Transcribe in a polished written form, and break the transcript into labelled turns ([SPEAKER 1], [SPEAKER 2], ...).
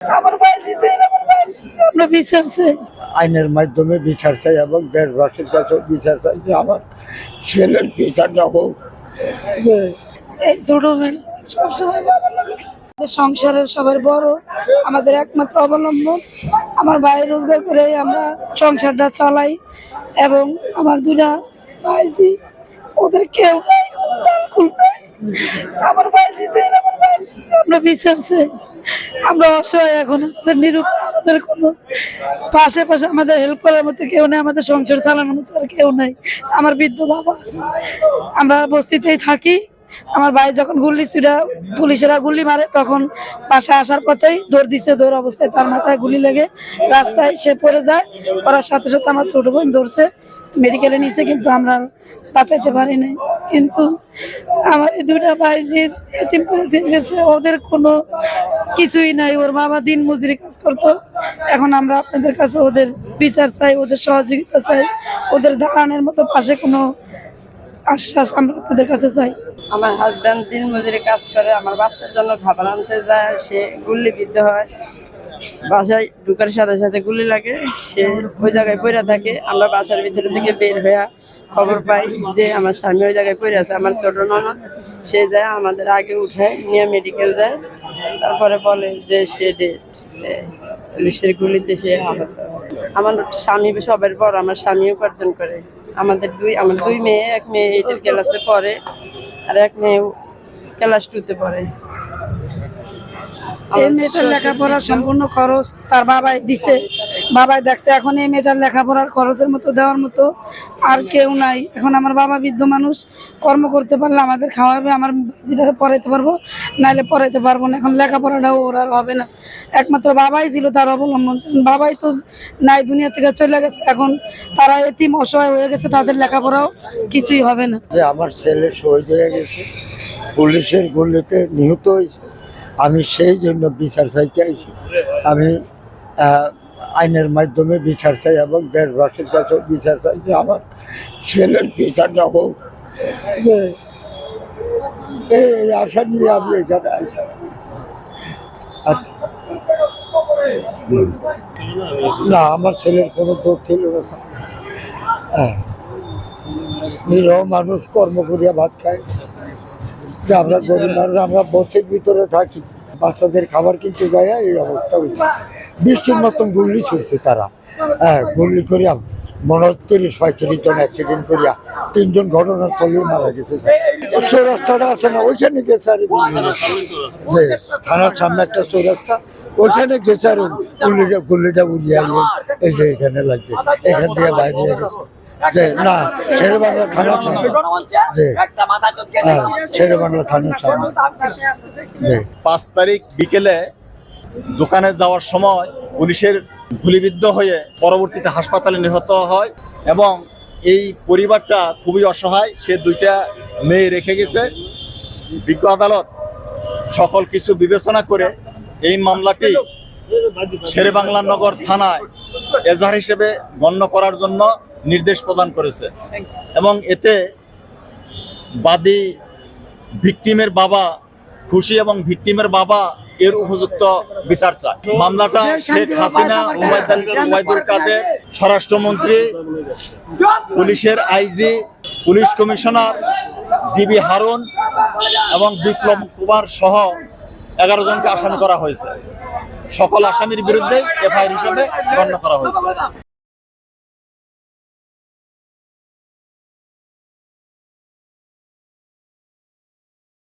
[SPEAKER 1] আমার ভাই জিতেন, আমার ভাই আমরা বিচার চাই,
[SPEAKER 2] আইনের মাধ্যমে বিচার চাই এবং দেশবাসীর কাছে বিচার চাই যে আমার ছেলের বিচারটা হোক।
[SPEAKER 1] এই ছোটবেলা সবসময় বাবার লাগে সংসারের সবার বড় আমাদের একমাত্র অবলম্বন। আমার ভাই রোজগার করে আমরা সংসারটা চালাই এবং আমার দুটা ভাইজি ওদের কেউ নাই, কুল নাই। আমার ভাই জিতেন, আমার ভাই আমরা বিচার চাই। আমরা অসহায়, এখন আমাদের নিরুপায়, আমাদের কোনো পাশে আমাদের হেল্প করার মতো কেউ নেই, আমাদের সংসার চালানোর মতো আর কেউ নাই। আমার বৃদ্ধ বাবা আছে, আমরা বস্তিতেই থাকি। আমার ভাই যখন পুলিশেরা গুলি মারে তখন পাশে আসার পথেই দৌড় দিছে, দৌড় অবস্থায় তার মাথায় গুলি লেগে রাস্তায় সে পড়ে যায়। পড়ার সাথে সাথে আমার ছোট বোন দৌড়ছে, মেডিকেলে নিছে, কিন্তু আমরা বাঁচাইতে পারি নাই। কিন্তু আমার এই দুইটা ভাই যে এতিম করে দিয়ে গেছে, ওদের কোনো কিছুই নাই। ওর বাবা দিন মজুরি কাজ করতো। এখন আমরা আপনাদের কাছে ওদের বিচার চাই, ওদের সহযোগিতা চাই, ওদের দাঁড়ানোর মতো পাশে কোনো আশ্বাস আমরা আপনাদের কাছে চাই।
[SPEAKER 3] আমার হাজব্যান্ড দিন মজুরি কাজ করে, আমার বাচ্চার জন্য খাবার আনতে যায়, সে গুলিবিদ্ধ হয়, বাসায় ঢুকার সাথে সাথে গুলি লাগে, সে ওই জায়গায় পড়ে থাকে। আমরা বাসার ভিতরে থেকে বের হয়ে খবর পাই যে আমার স্বামী ওই জায়গায় পড়ে আছে। আমার ছোট ননদ সে যায়, আমাদের আগে উঠায় নিয়ে মেডিকেল যায়, তারপরে বলে যে সে ডেড, পুলিশের গুলিতে সে আহত। আমার স্বামী সবার বড়, আমার স্বামী উপার্জন করে। আমার দুই মেয়ে, এক মেয়ে 8 ক্লাসে পড়ে আর এক মেয়ে ক্লাস 2-তে পড়ে।
[SPEAKER 1] এই মেয়েটার লেখাপড়ার সম্পূর্ণ খরচ তার বাবাই দিছে, বাবাই দেখছে। এখন এই মেয়েটার লেখাপড়ার খরচের মতো দেওয়ার মতো আর কেউ নাই। এখন আমার বাবা বৃদ্ধ মানুষ, কর্ম করতে পারলে আমাদের খাওয়াবে, আমার বাচ্চাটাকে পড়াইতে পারবো, নাহলে পড়াইতে পারবো না। এখন লেখাপড়াটাও ওর আর হবে না, একমাত্র বাবাই ছিল তার অবলম্বন। বাবাই তো নাই, দুনিয়া থেকে চলে গেছে। এখন তারা এতিম অসহায় হয়ে গেছে, তাদের লেখাপড়াও কিছুই হবে না।
[SPEAKER 2] যে আমার ছেলে শহীদ হয়ে গেছে, পুলিশের গুলিতে নিহত হয়েছে, আমি সেই জন্য বিচার চাইতে আইছি। আমি আইনের মাধ্যমে বিচার চাই এবং দেশবাসীর কাছে বিচার চাই যে আমার ছেলের বিচারটা হোক। এই আশা নিয়ে আমি এখানে আইছি। না, আমার ছেলের কোনো দোষ ছিল না। হ্যাঁ, নিরহ মানুষ কর্ম করিয়া ভাত খায়, যে আমরা গরিব মানুষ, আমরা বস্তির ভিতরে থাকি, বাচ্চাদের খাবার কিনতে যায়, এই অবস্থা হয়েছে। বৃষ্টির মতন গুল্লি ছুটছে তারা। হ্যাঁ, গুল্লি করিয়া মনে হয় 30-35 জন অ্যাক্সিডেন্ট করিয়া 3 জন ঘটনার তলেই মারা গেছে। চৌরাস্তাটা আছে না, ওইখানে গেছে আর যে থানার সামনে একটা চৌরাস্তা, ওইখানে গেছে আর গুল্লিটা উড়িয়ে এই যে এখানে লাগছে, এখান থেকে বাইরে গেছে। না, শেরে বাংলা থানার সামনে, শেরে বাংলা থানার সামনে।
[SPEAKER 4] 5 তারিখ বিকেলে দোকানে যাওয়ার সময় পুলিশের গুলিবিদ্ধ হয়ে পরবর্তীতে হাসপাতালে নিহত হয় এবং এই পরিবারটা খুবই অসহায়। সে 2টা মেয়ে রেখে গেছে। বিজ্ঞ আদালত সকল কিছু বিবেচনা করে এই মামলাটি শেরে বাংলা নগর থানায় এজাহার হিসেবে গণ্য করার জন্য নির্দেশ প্রদান করেছে এবং এতে বাদী ভিকটিমের বাবা খুশি এবং ভিকটিমের বাবা এর উপযুক্ত বিচার চায়। মামলাটা শেখ হাসিনা, ওবায়দুল কাদের, স্বরাষ্ট্রমন্ত্রী, পুলিশের IG, police commissioner DB Harun এবং বিপ্লব কুমার সহ 11 জনকে আসামি করা হয়েছে। সকল আসামির বিরুদ্ধে এফআইআর হিসেবে গণ্য করা হয়েছে।